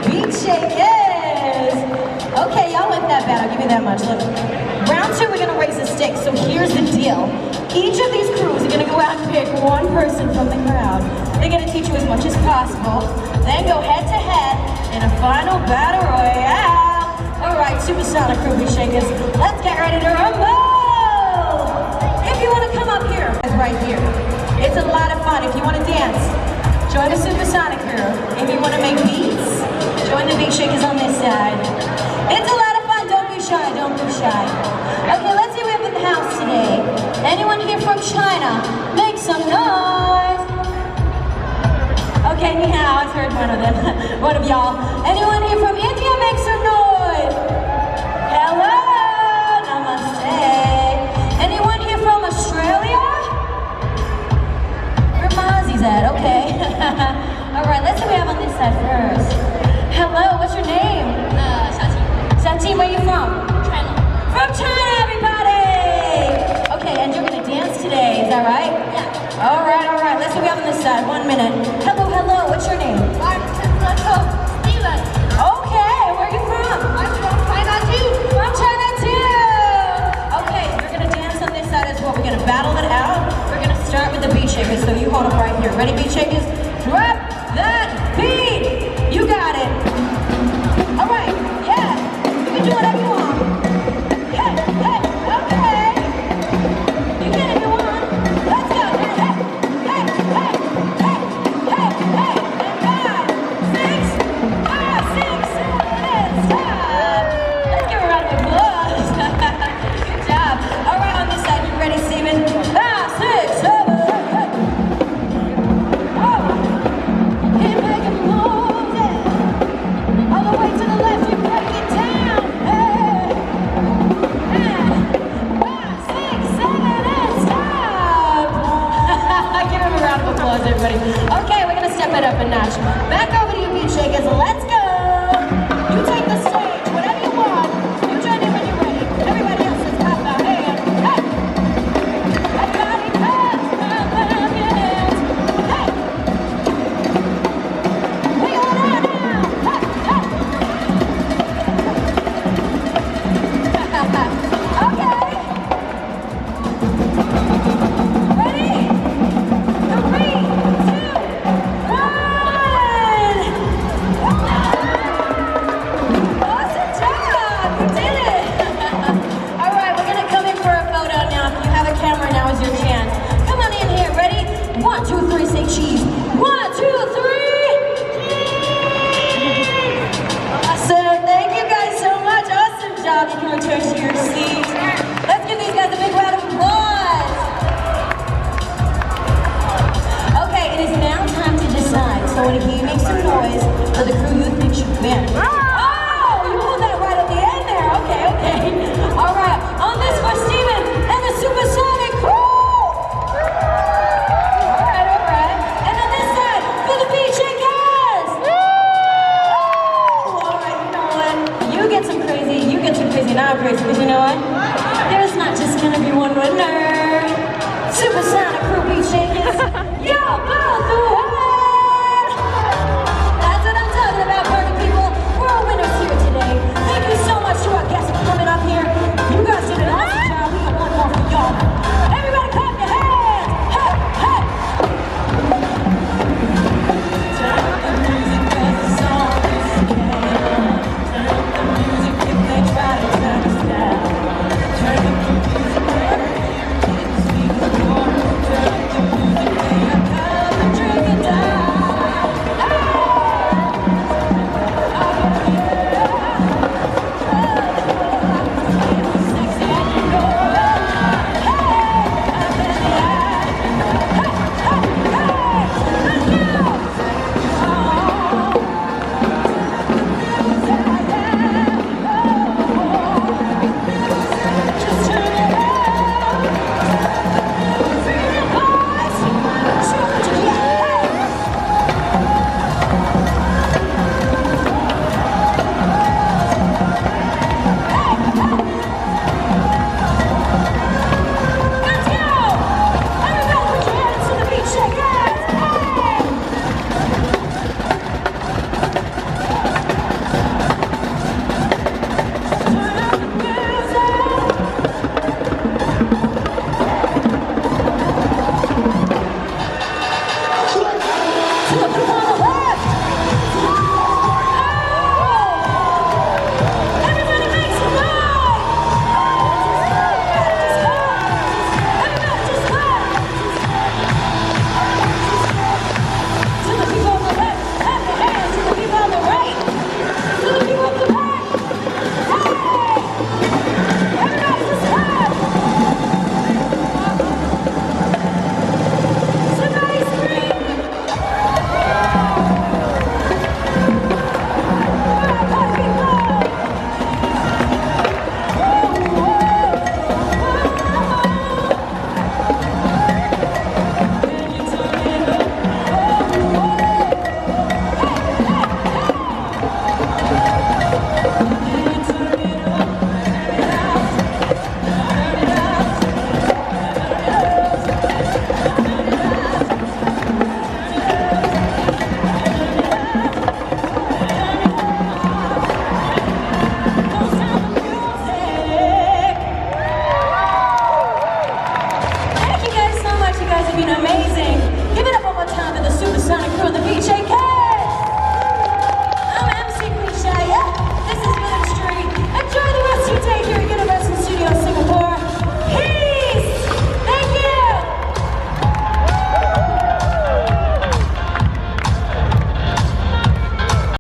Beat Shakers. Okay, y'all went that bad, I'll give you that much. Look, round two, we're gonna raise the stakes. So here's the deal. Each of these crews are gonna go out and pick one person from the crowd. They're gonna teach you as much as possible, then go head to head in a final battle royale. All right, Supersonic Crew Beat Shakers, let's get ready to rumble. If you wanna come up here, it's right here. It's a lot of fun. If you wanna dance, join the Supersonic Crew. If you wanna make beats, join the Beat Shakers on this side. It's a lot of fun. Don't be shy. Don't be shy. Okay, let's see what we have in the house today. Anyone here from China? Make some noise. Okay, ni hao. I've heard one of them. One of y'all. Anyone here from India? Make some noise. Hello. Namaste. Anyone here from Australia? Where Mozzie's at? Okay. All right, let's see what we have on this side first. Hello, what's your name? Shati, where are you from? China. From China, everybody! Okay, and you're gonna dance today, is that right? Yeah. All right, let's see what we have on this side. 1 minute. Hello, what's your name? I'm Steven. Okay, where are you from? I'm from China too. From China too! Okay, you're gonna dance on this side as well. We're gonna battle it out. We're gonna start with the Beat Shakers, so you hold up right here. Ready, Beat Shakers? Drop that beat! You got it! All right, yeah, you can do whatever you want. Hey, okay. You can if you want. Let's go. Hey. And 5, 6, 7, stop. Let's give a round of applause. Good job. All right, on this side, you ready, Steven? 5, 6, 7, 8. Oh. Keep making moves, yeah. All the way to the left, you break it down. Hey. And 5, 6, 7, and stop. Give him a round of applause, everybody. Okay, we're gonna step it up a notch. Back over to you, Beat Shakers. Let's go. You take the stage, whatever you want. You join in when you're ready. Everybody else, let's clap our hands. Hey. Everybody, clap your hands. Hey. We going on now. Hey. Okay. Ready? 3, 2, 1. Awesome job! You did it! All right, we're gonna come in for a photo now. If you have a camera, now is your chance. Come on in here. Ready? 1, 2, 3. Say cheese. 1, 2, 3. Awesome. Thank you guys so much. Awesome job. You can return to your seats. Let's give these guys a big round of applause. Okay, it is now time to decide. So when he makes some noise for the crew you think should win. Oh, you pulled that right at the end there. Okay. All right, on this for Steven and the Supersonic Crew. All right. And on this side for the Beat Shakers. Oh, all right, you know what? You get some crazy, now I'm crazy, because you know what? There's not just gonna be one winner. Supersonic Crew Beat Shakers. Y'all both